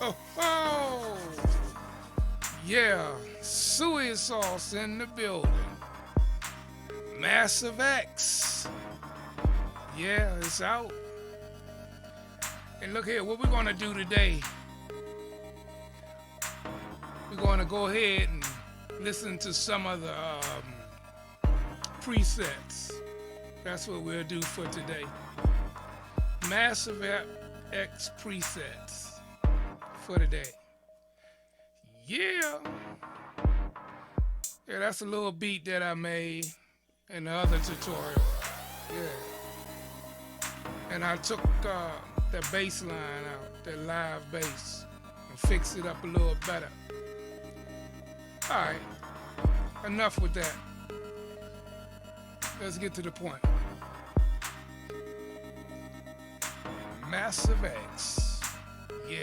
Oh, oh. Yeah, Suey Sauce in the building. Massive X. Yeah, it's out. And look here, what we're gonna do today, we're gonna go ahead and listen to some of the presets. That's what we'll do for today. Massive X presets for today. Yeah. Yeah, that's a little beat that I made in the other tutorial. Yeah. And I took the bass line out, the live bass, and fixed it up a little better. Alright, enough with that. Let's get to the point. Massive X. Yeah.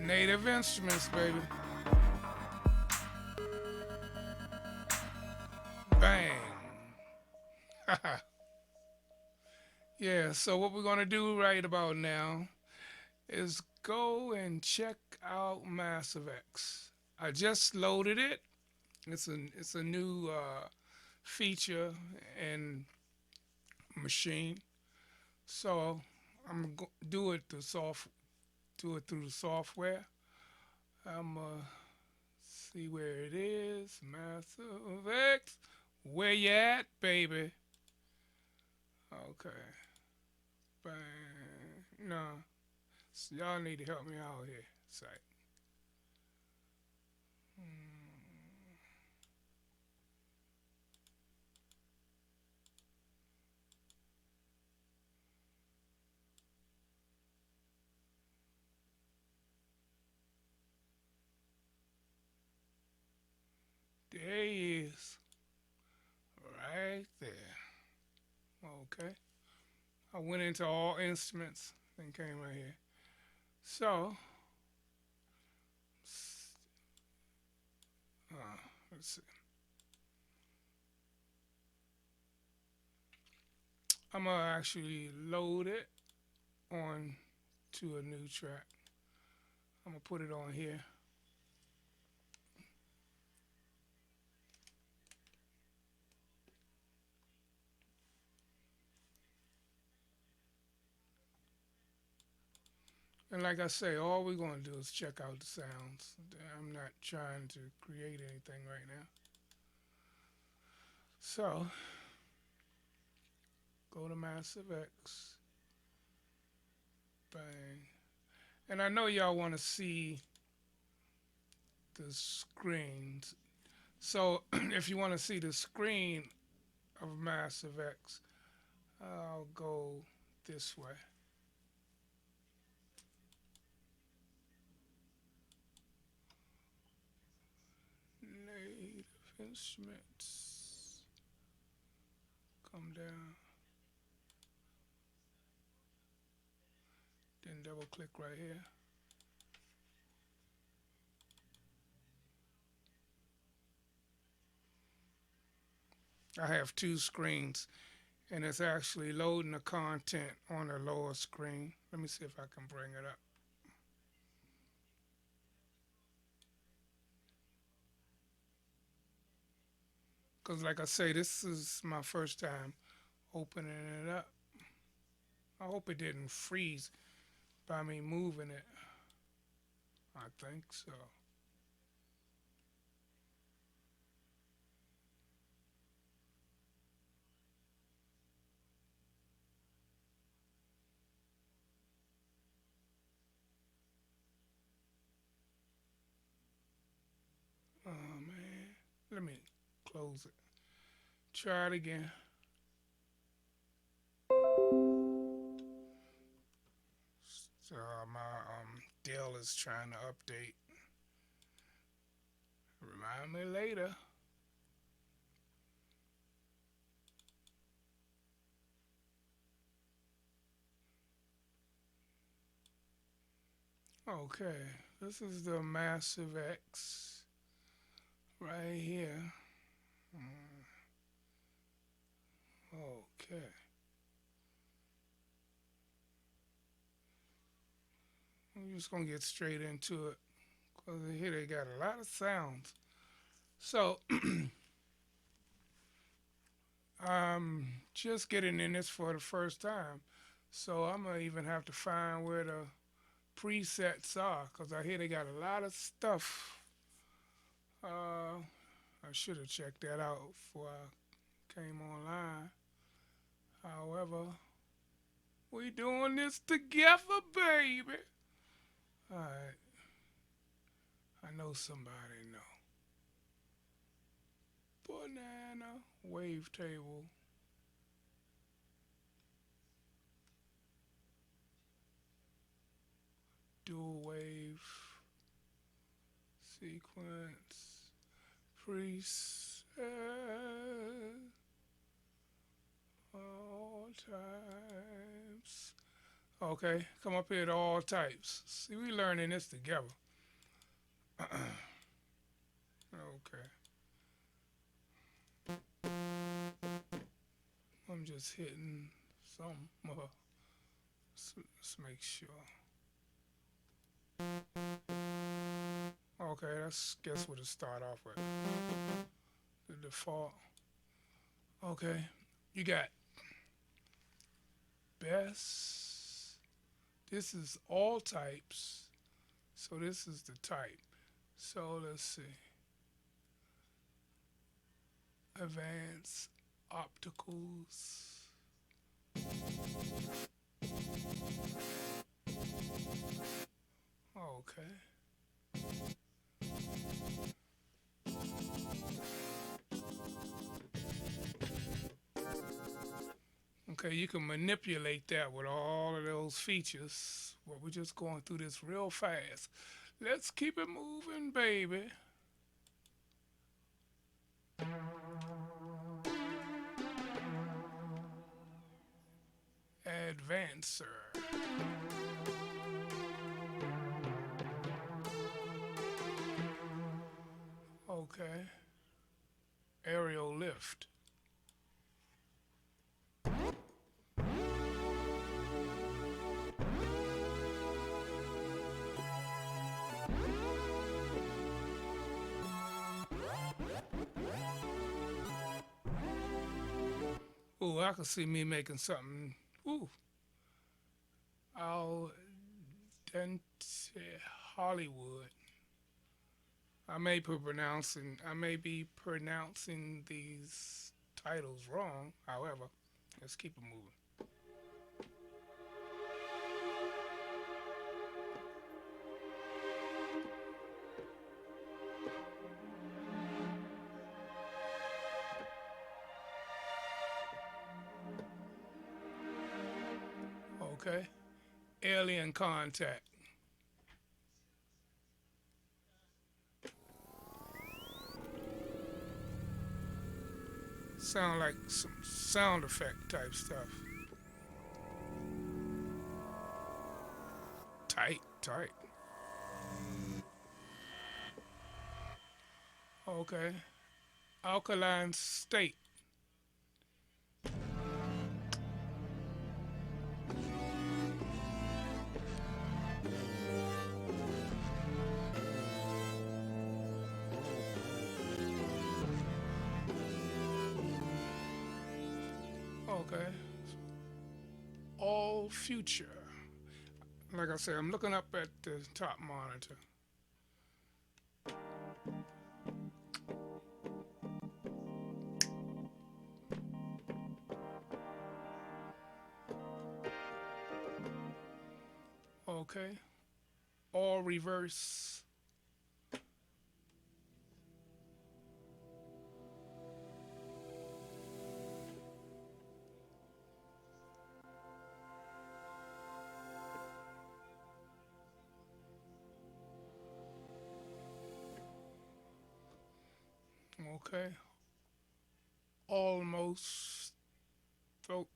Native instruments, baby. Bang. Yeah, so what we're gonna do right about now is go and check out Massive X. I just loaded it. It's a new feature and machine. So I'm gonna do it through the software. I'm see where it is. Massive X. Where you at, baby? Okay. Bang. No. So y'all need to help me out here. It's like, there he is. Right there. Okay. I went into all instruments and came right here. So, let's see. I'm gonna actually load it on to a new track. I'm gonna put it on here. And like I say, all we're gonna do is check out the sounds. I'm not trying to create anything right now. So, go to Massive X. Bang. And I know y'all want to see the screens. So if you want to see the screen of Massive X, I'll go this way. Native instruments. Come down. Then double click right here. I have two screens and it's actually loading the content on the lower screen. Let me see if I can bring it up. Because like I say, this is my first time opening it up. I hope it didn't freeze by me moving it. I think so. Oh man. Let me close it. Try it again. So my Dell is trying to update. Remind me later. Okay, this is the Massive X right here. Mm, okay. I'm just gonna get straight into it because here they got a lot of sounds. So I'm just getting in this for the first time, so I'm gonna even have to find where the presets are because I hear they got a lot of stuff. I should have checked that out before I came online. However, we doing this together, baby. All right, I know somebody know. Banana wavetable, dual wave sequence, preset, all types. Okay, come up here to all types. See, we learning this together. Okay, I'm just hitting some. Let's make sure. Okay, that's guess what it start off with. The default. Okay, you got best. This is all types. So this is the type. So let's see. Advanced opticals. Okay. Okay, you can manipulate that with all of those features. Well, we're just going through this real fast. Let's keep it moving, baby. Advancer. Okay. Aerial lift. Ooh, I can see me making something. Ooh, al dente Hollywood. I may be pronouncing these titles wrong. However, let's keep it moving. Okay. Alien contact. Sound like some sound effect type stuff. Tight, tight. Okay. Alkaline state. Okay. All future. Like I said, I'm looking up at the top monitor. Okay. All reverse. Okay. Almost throat.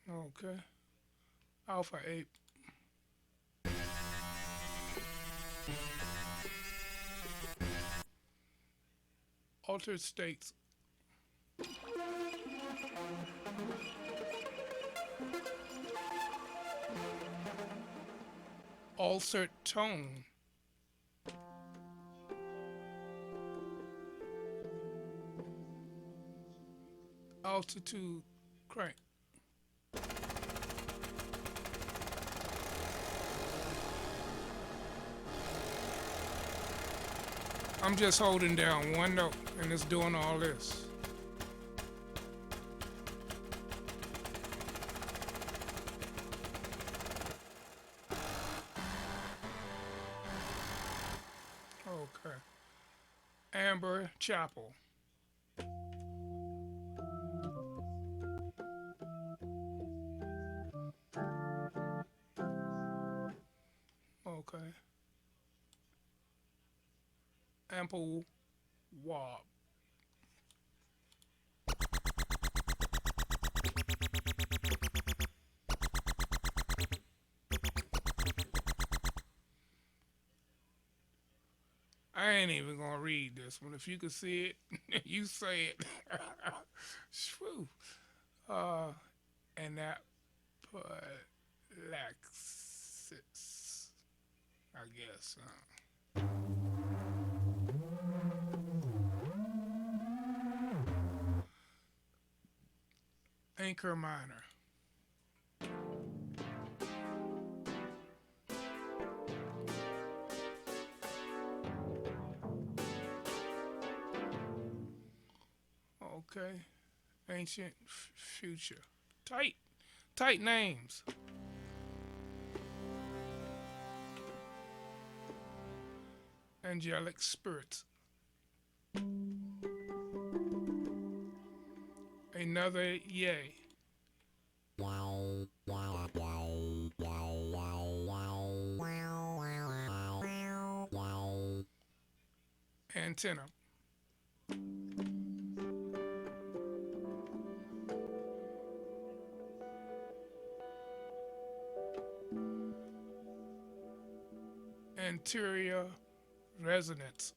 Okay. Alpha 8. Altered states. Altered tone. Altitude crank. I'm just holding down one note and it's doing all this. Okay. Amber Chapel. Okay. Ample Wab. I ain't even gonna read this one. If you could see it, you say it. Shoo. Uh, and that Laxis, I guess. Anchor Minor. Okay. Ancient Future. Tight. Tight names. Angelic Spirits. Another Yay. Antenna. Anterior resonance.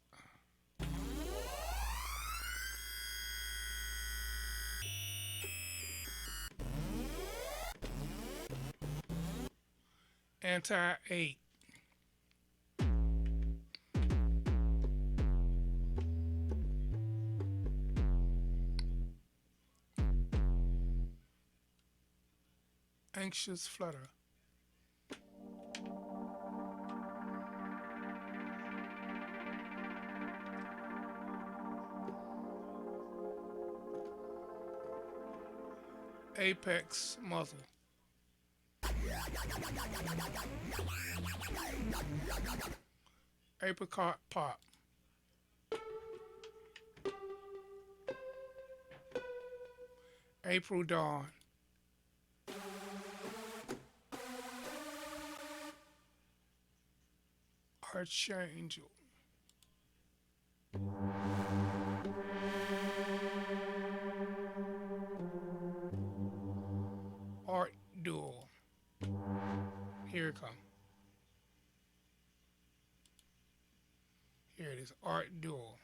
Anti-8. Anxious flutter. Apex muzzle. Apricot pop. April dawn. Archangel. Art duel. Here it comes. Here it is. Art duel.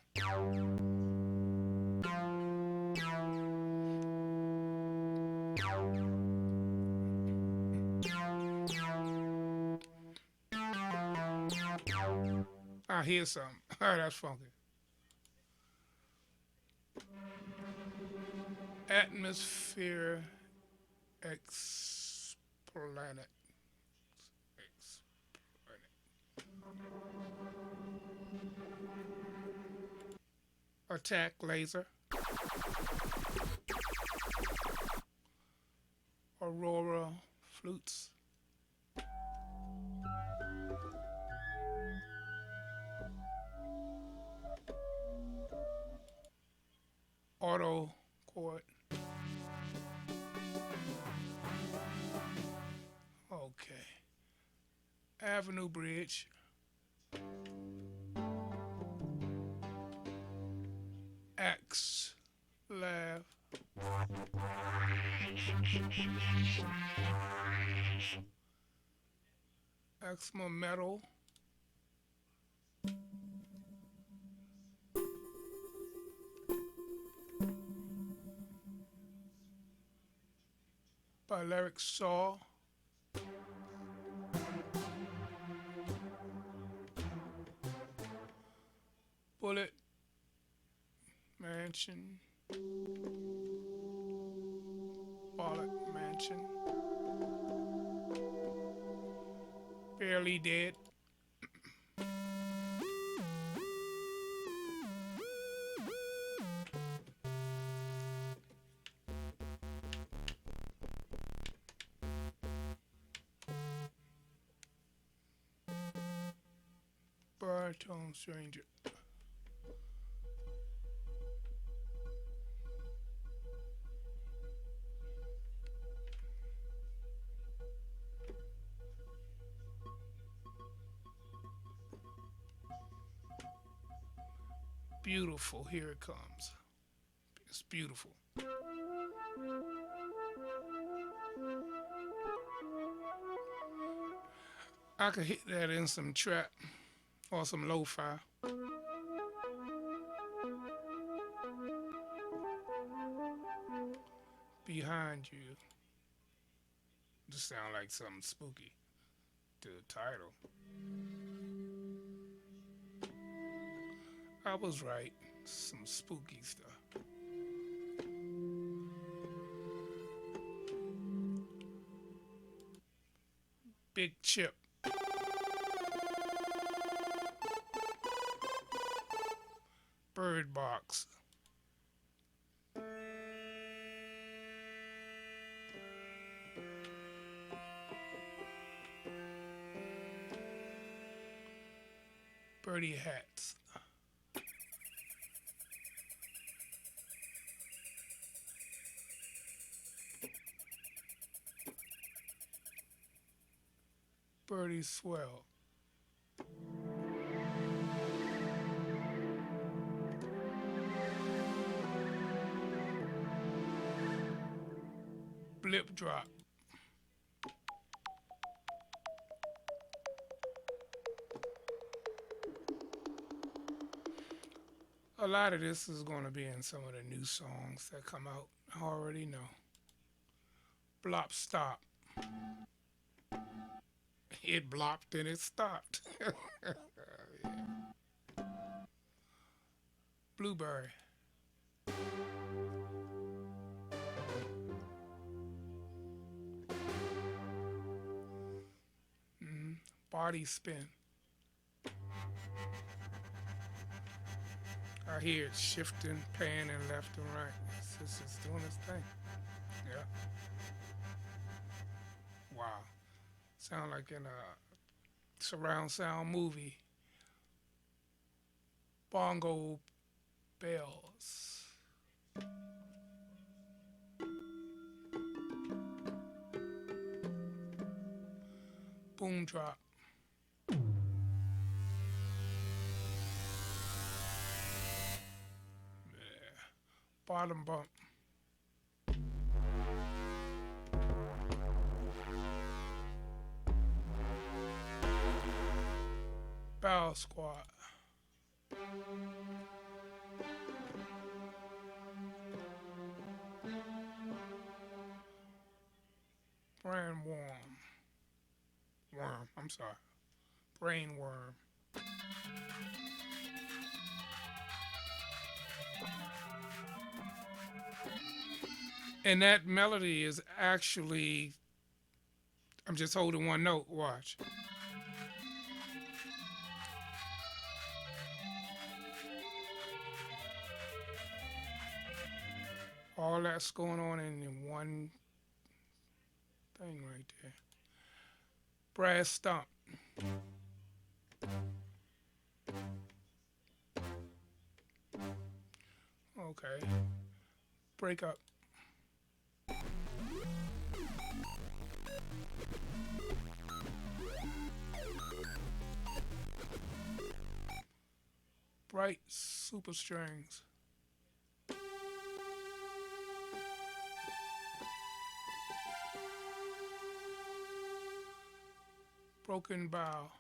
I hear something. Oh, that's funky. Atmosphere explanet. Attack laser. Aurora flutes. Auto chord. Okay. Avenue bridge. Axe lav. Axma metal. by Lyric Saw. Bullet Mansion. Bullet Mansion. Barely Dead. Baritone Stranger. Beautiful. Here it comes. It's beautiful. I could hit that in some trap or some lo-fi behind you. Just sound like something spooky to the title. I was right. Some spooky stuff. Big Chip. Bird Box. Birdie Hats. Birdie Swell. Blip Drop. A lot of this is going to be in some of the new songs that come out. I already know. Blop Stop. It blopped and it stopped. Yeah. Blueberry. Mm, Body Spin. I hear it shifting, panning left and right. It's doing its thing. Yeah. Wow. Sound like in a surround sound movie. Bongo bells. Boom drop. Yeah. Bottom bump. Bow squat. Brain worm. Worm. I'm sorry. Brain worm. And that melody is actually, I'm just holding one note. Watch. All that's going on in one thing right there. Brass stump. Okay. Break up. Bright super strings. Broken bow.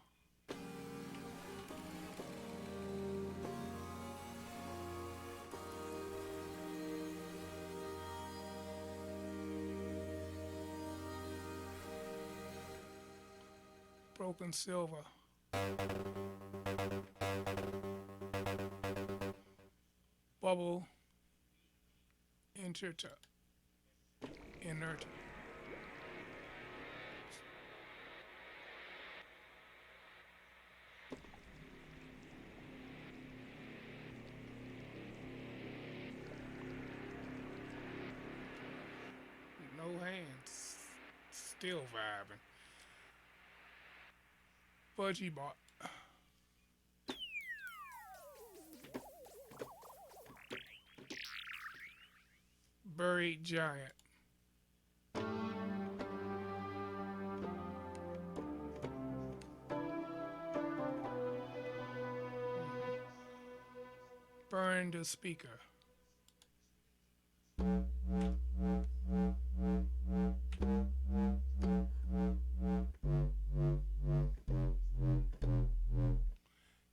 Token silver. Bubble inert. Inert. No hands. Still vibing. Budgie bot. Buried giant. Burn the speaker.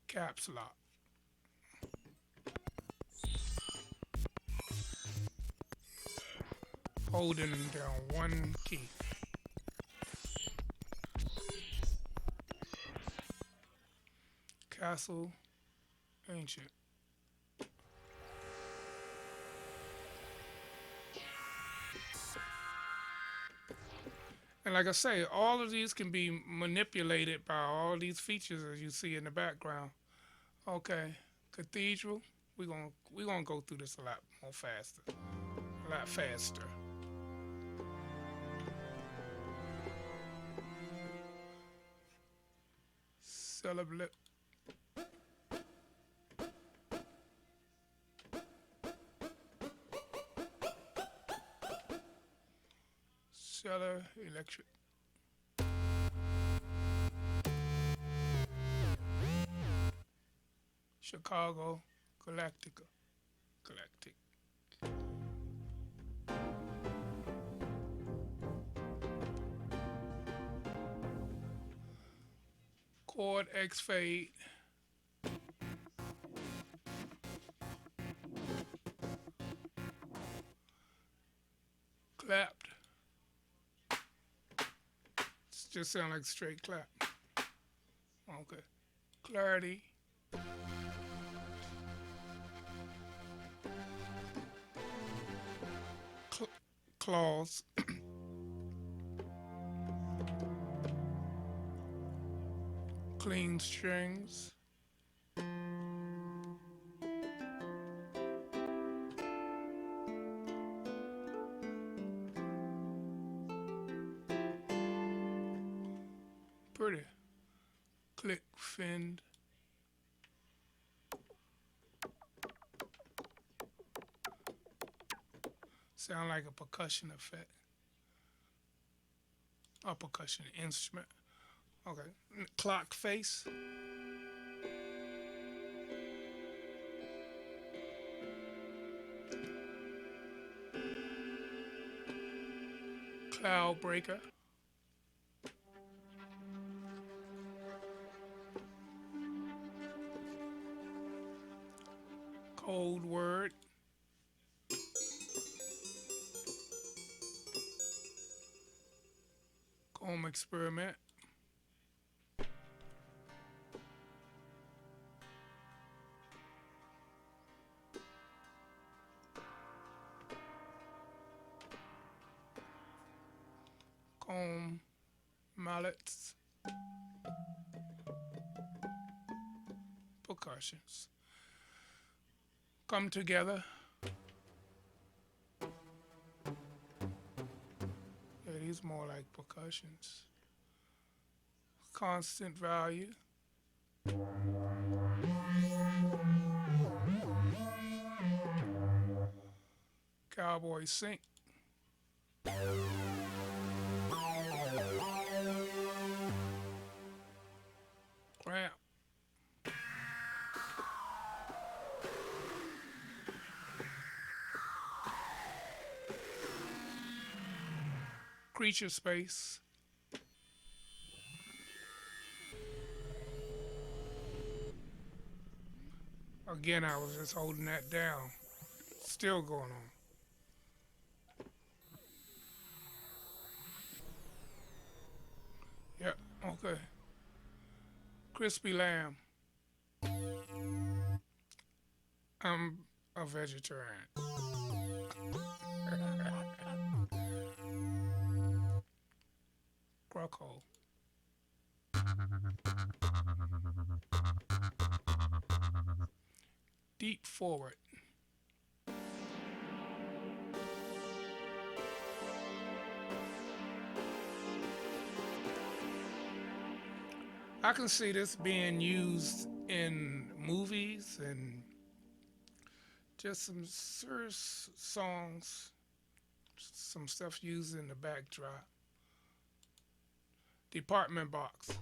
Caps lock. Holding down one key. Castle ancient. And like I say, all of these can be manipulated by all these features as you see in the background. Okay, cathedral. We're gonna go through this a lot more faster, a lot faster. Celebrate. Cellar electric. Chicago Galactica. Galactic. Chord X fade. Clapped. It just sound like straight clap. Okay. Clarity. Claws. Clean strings. Pretty. Click fend. Sound like a percussion effect. A percussion instrument. Okay. Clock face. Cloud breaker. Cold word. Comb experiment. Comb mallets. Percussions. Come together. Yeah, these more like percussions. Constant value. Cowboy sync. Cramp. Creature space. Again, I was just holding that down. Still going on. Yep, okay. Crispy lamb. I'm a vegetarian. Croco. Deep forward. I can see this being used in movies and just some serious songs, some stuff used in the backdrop. Department box.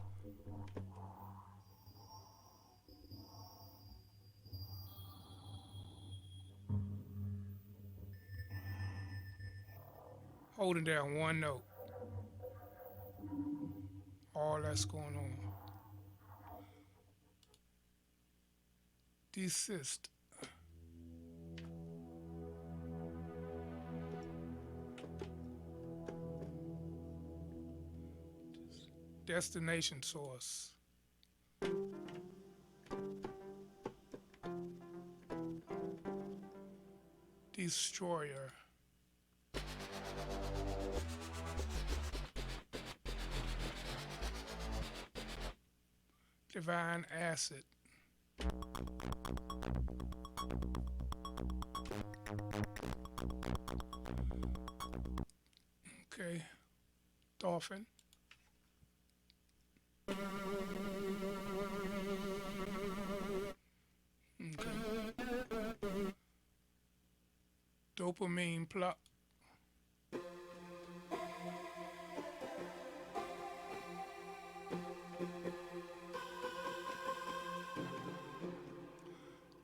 Holding down one note. All that's going on. Desist. Destination source. Destroyer. Divine acid. Okay. Dolphin. Okay. Dopamine plot.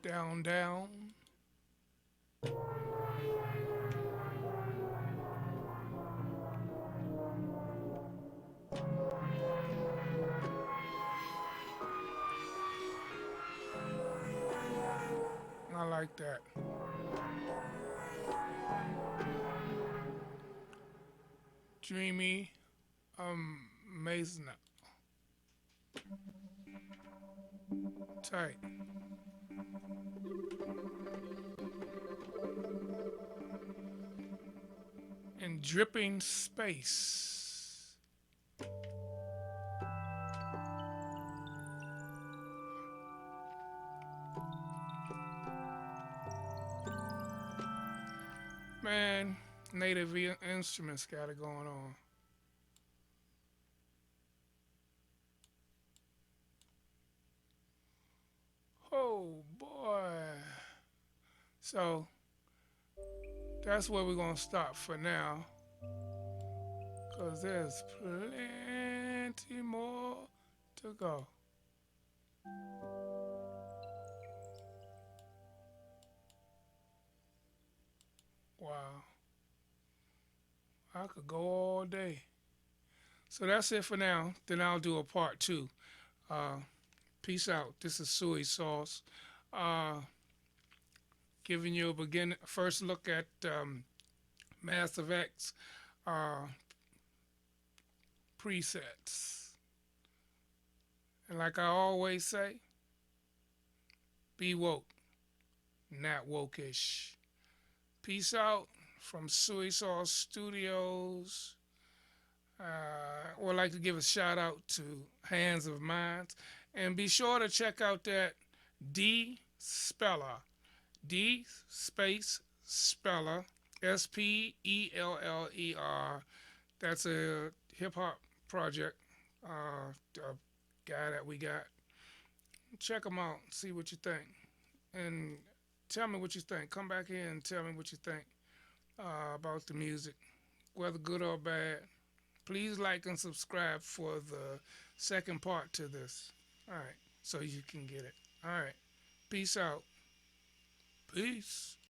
Down, down. I like that. Dreamy. Amazing. Tight. And dripping space. Man, native instruments got it going on. Oh boy. So that's where we're gonna stop for now. Cause there's plenty more to go. Wow. I could go all day. So that's it for now. Then I'll do a part two. Uh, Peace out. This is Suey Sauce. Uh, Giving you a first look at Mass Effect's uh, presets. And like I always say, be woke, not wokish. Peace out from Suey Sauce Studios. Would like to give a shout out to Hands of Minds. And be sure to check out that D Speller. D space Speller. Speller. That's a hip hop project. A guy that we got. Check him out. See what you think. And tell me what you think. Come back here and tell me what you think about the music, whether good or bad. Please like and subscribe for the second part to this. All right, so you can get it. All right, peace out. Peace.